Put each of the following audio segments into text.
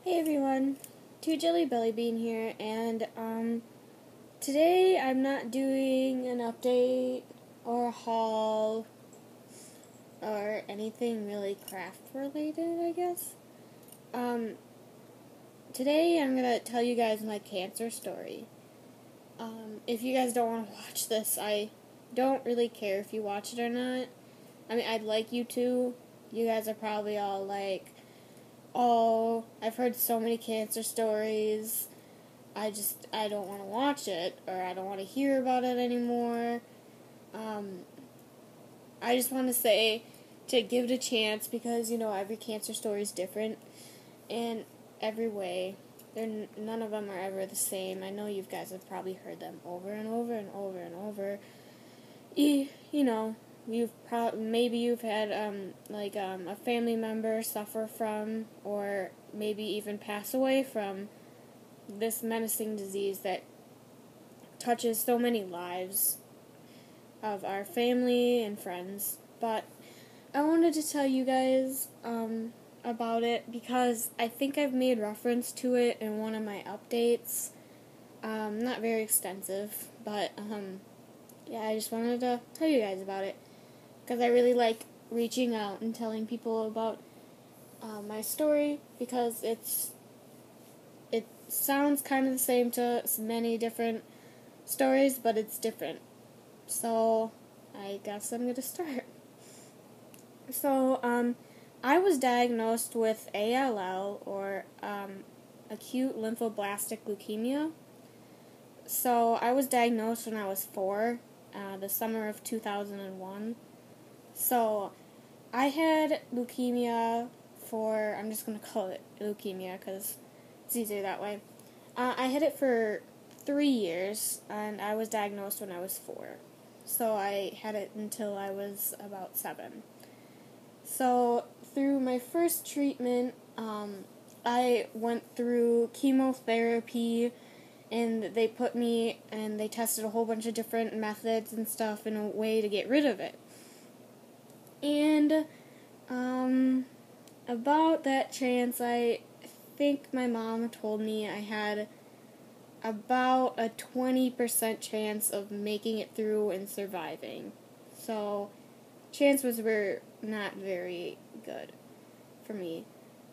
Hey everyone, Two Jelly Belly Bean here, and today I'm not doing an update or a haul or anything really craft related, I guess. Today I'm gonna tell you guys my cancer story. If you guys don't want to watch this, I don't really care if you watch it or not. I mean, I'd like you to. You guys are probably all like, oh, I've heard so many cancer stories. I don't want to watch it, or I don't want to hear about it anymore. I just want to say to give it a chance because, every cancer story is different in every way. None of them are ever the same. I know you guys have probably heard them over and over and over and over. Maybe you've had a family member suffer from, or maybe even pass away from this menacing disease that touches so many lives of our family and friends. But I wanted to tell you guys about it because I think I've made reference to it in one of my updates. Not very extensive, but yeah, I just wanted to tell you guys about it because I really like reaching out and telling people about my story because it sounds kind of the same to many different stories, but it's different. So I guess I'm going to start. So, I was diagnosed with ALL, or acute lymphoblastic leukemia. So I was diagnosed when I was 4, the summer of 2001. So I had leukemia I'm just going to call it leukemia because it's easier that way. I had it for 3 years, and I was diagnosed when I was 4. So I had it until I was about 7. So through my first treatment, I went through chemotherapy, and they tested a whole bunch of different methods and stuff in a way to get rid of it. And about that chance, I think my mom told me I had about a 20% chance of making it through and surviving. So chances were not very good for me.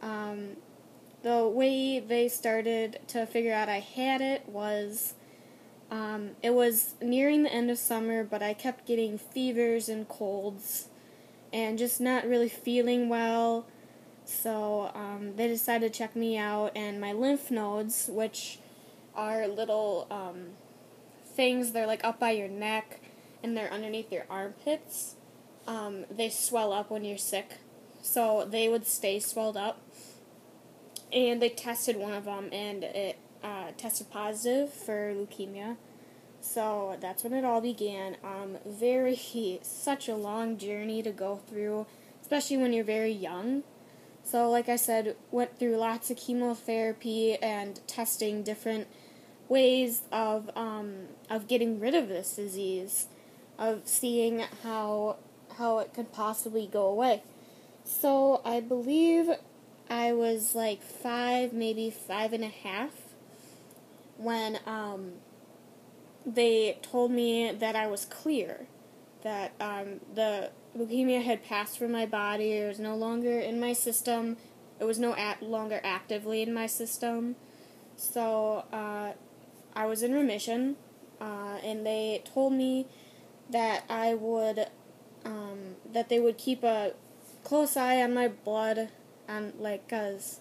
The way they started to figure out I had it was nearing the end of summer, but I kept getting fevers and colds and just not really feeling well. So they decided to check me out, and my lymph nodes, which are little things, they're like up by your neck and they're underneath your armpits. They swell up when you're sick, so they would stay swelled up. And they tested one of them, and it tested positive for leukemia. So that's when it all began. Such a long journey to go through, especially when you're very young. So like I said, went through lots of chemotherapy and testing different ways of getting rid of this disease, of seeing how it could possibly go away. So I believe I was like 5, maybe 5.5, when they told me that I was clear, that the leukemia had passed from my body. It was no longer in my system. It was no longer actively in my system. So I was in remission, and they told me that that they would keep a close eye on my blood, because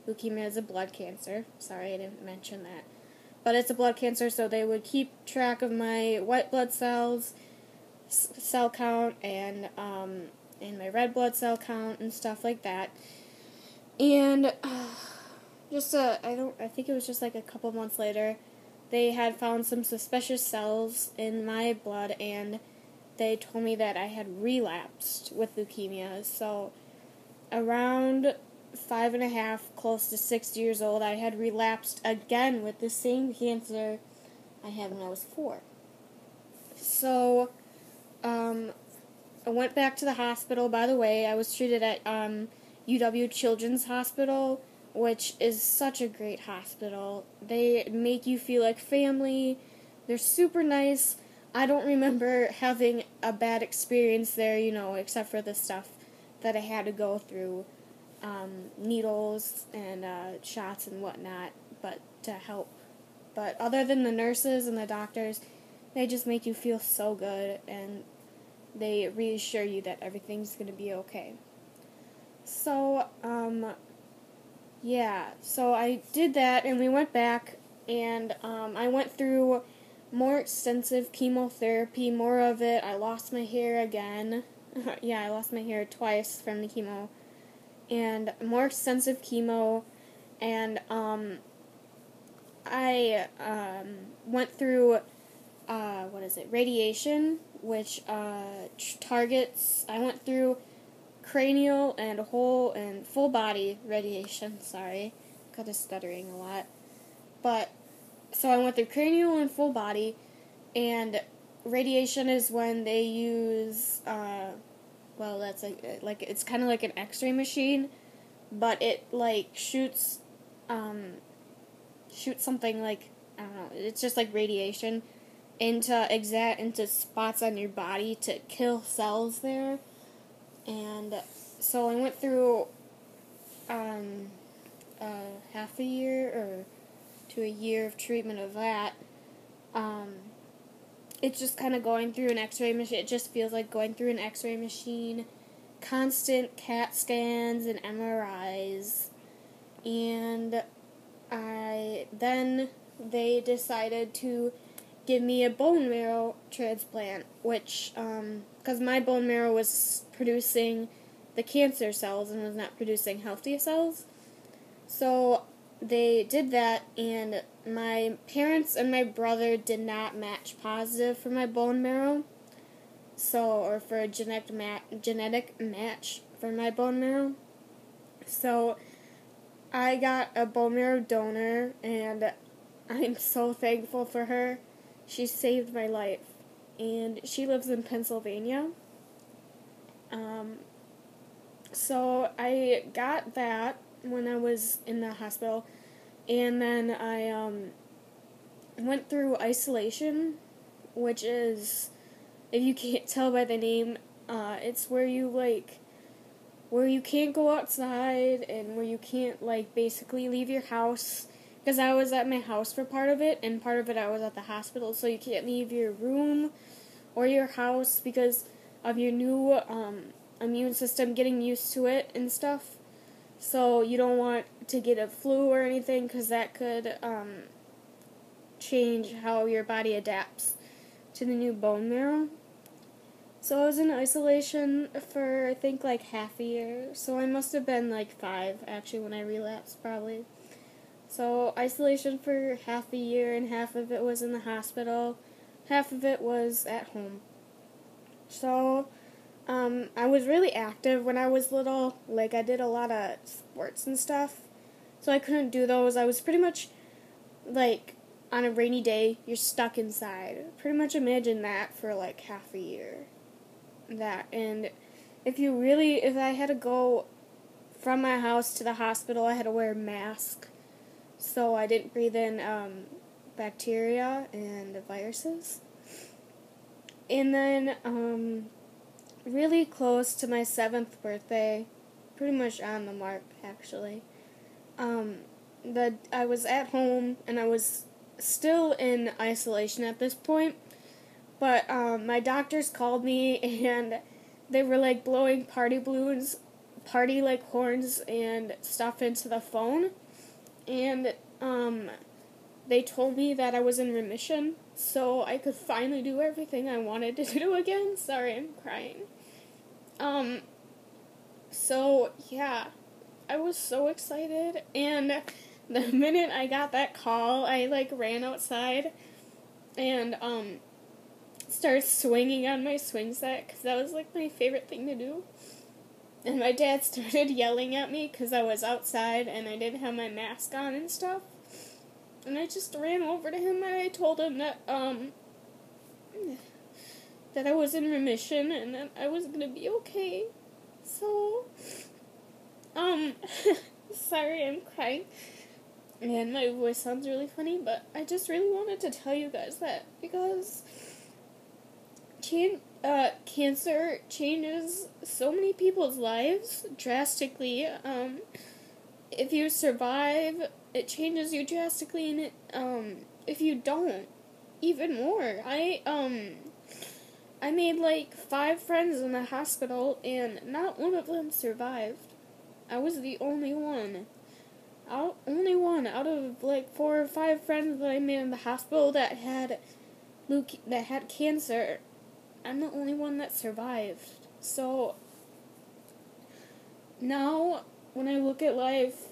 leukemia is a blood cancer. Sorry, I didn't mention that. But it's a blood cancer, so they would keep track of my white blood cells, cell count, and my red blood cell count and stuff like that. And I think it was just like a couple months later, they had found some suspicious cells in my blood, and they told me that I had relapsed with leukemia. So around 5.5, close to 6 years old, I had relapsed again with the same cancer I had when I was 4. So I went back to the hospital. By the way, I was treated at UW Children's Hospital, which is such a great hospital. They make you feel like family. They're super nice. I don't remember having a bad experience there, except for the stuff that I had to go through, needles and shots and whatnot, but to help. But other than the nurses and the doctors, they just make you feel so good, and they reassure you that everything's going to be okay. So, so I did that, and we went back, and I went through more extensive chemotherapy, more of it. I lost my hair again. I lost my hair twice from the chemo. And more extensive chemo, and I went through, radiation, which targets, I went through cranial and whole and full body radiation, kind of stuttering a lot. But, so I went through cranial and full body, and radiation is when they use, that's like it's kind of like an X-ray machine, but it, shoots something like, I don't know, it's just like radiation into spots on your body to kill cells there. And so I went through half a year or to a year of treatment of that. It's just kind of going through an X-ray machine. It just feels like going through an X-ray machine. Constant CAT scans and MRIs. And then they decided to give me a bone marrow transplant, which, because my bone marrow was producing the cancer cells and was not producing healthy cells. So they did that, and my parents and my brother did not match positive for my bone marrow. Or for a genetic match for my bone marrow. So I got a bone marrow donor, and I'm so thankful for her. She saved my life, and she lives in Pennsylvania. So I got that when I was in the hospital, and then I went through isolation, which is, if you can't tell by the name, it's where you can't go outside, and where you can't, basically leave your house. Because I was at my house for part of it, and part of it I was at the hospital, so you can't leave your room or your house because of your new immune system getting used to it and stuff. So you don't want to get a flu or anything, because that could change how your body adapts to the new bone marrow. So I was in isolation for, I think, half a year. So I must have been 5, actually, when I relapsed, probably. So isolation for half a year, and half of it was in the hospital. Half of it was at home. So I was really active when I was little. I did a lot of sports and stuff. So I couldn't do those. I was pretty much, on a rainy day, you're stuck inside. Pretty much imagine that for, half a year. And if I had to go from my house to the hospital, I had to wear a mask, so I didn't breathe in bacteria and viruses. And then really close to my 7th birthday, pretty much on the mark, actually, I was at home, and I was still in isolation at this point. But my doctors called me, and they were blowing party balloons, horns and stuff into the phone. And they told me that I was in remission, so I could finally do everything I wanted to do again. Sorry, I'm crying. I was so excited, and the minute I got that call, I ran outside and started swinging on my swing set, because that was my favorite thing to do. And my dad started yelling at me because I was outside and I didn't have my mask on and stuff. And I just ran over to him, and I told him that I was in remission and that I was gonna be okay. So Sorry, I'm crying. And my voice sounds really funny, but I just really wanted to tell you guys that because cancer changes so many people's lives drastically. If you survive, it changes you drastically, and if you don't, even more. I made like 5 friends in the hospital, and not one of them survived. I was the only one. Only one out of like 4 or 5 friends that I made in the hospital that had cancer. I'm the only one that survived. So now, when I look at life,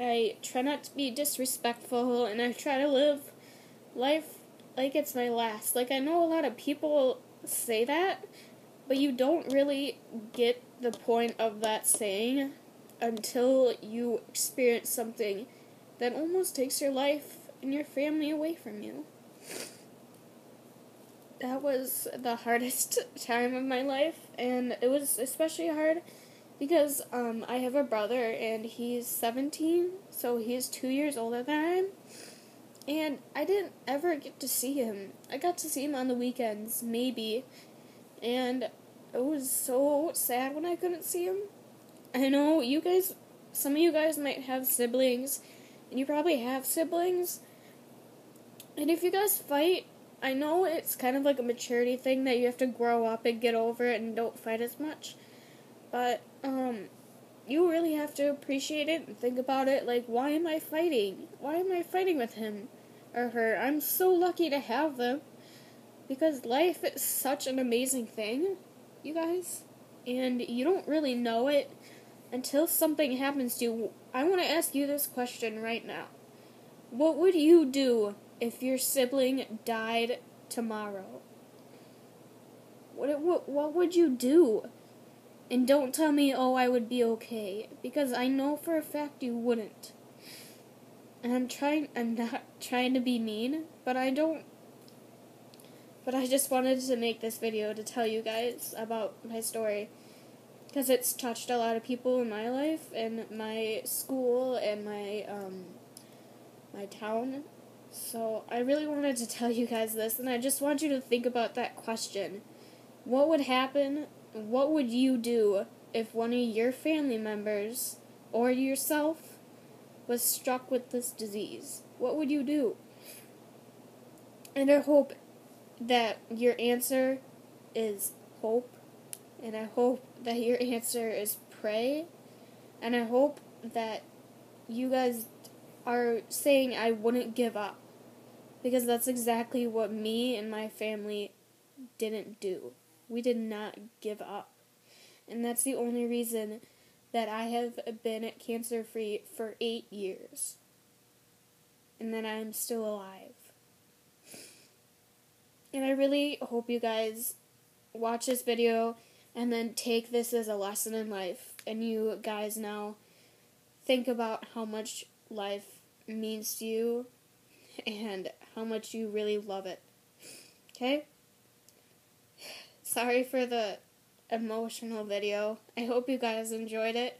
I try not to be disrespectful, and I try to live life like it's my last. Like, I know a lot of people say that, but you don't really get the point of that saying until you experience something that almost takes your life and your family away from you. That was the hardest time of my life, and it was especially hard because I have a brother, and he's 17, so he's 2 years older than I am, and I didn't ever get to see him. I got to see him on the weekends, maybe, and it was so sad when I couldn't see him. I know some of you guys might have siblings, and you probably have siblings, and if you guys fight, I know it's kind of like a maturity thing that you have to grow up and get over it and don't fight as much, but you really have to appreciate it and think about it, like, why am I fighting? Why am I fighting with him or her? I'm so lucky to have them, because life is such an amazing thing, you guys, and you don't really know it until something happens to you. I want to ask you this question right now. What would you do if your sibling died tomorrow? What would you do? And don't tell me, oh, I would be okay, because I know for a fact you wouldn't. And I'm not trying to be mean, but I just wanted to make this video to tell you guys about my story, because it's touched a lot of people in my life, and my school, and my town. So I really wanted to tell you guys this, and I just want you to think about that question. What would happen? What would you do if one of your family members or yourself was struck with this disease? What would you do? And I hope that your answer is hope, and I hope that your answer is pray, and I hope that you guys are saying I wouldn't give up, because that's exactly what me and my family didn't do. We did not give up. And that's the only reason that I have been cancer-free for 8 years. And that I'm still alive. And I really hope you guys watch this video and then take this as a lesson in life. And you guys now think about how much life means to you and how much you really love it. Okay? Sorry for the emotional video. I hope you guys enjoyed it.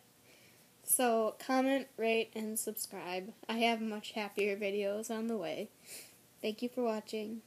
So, comment, rate, and subscribe. I have much happier videos on the way. Thank you for watching.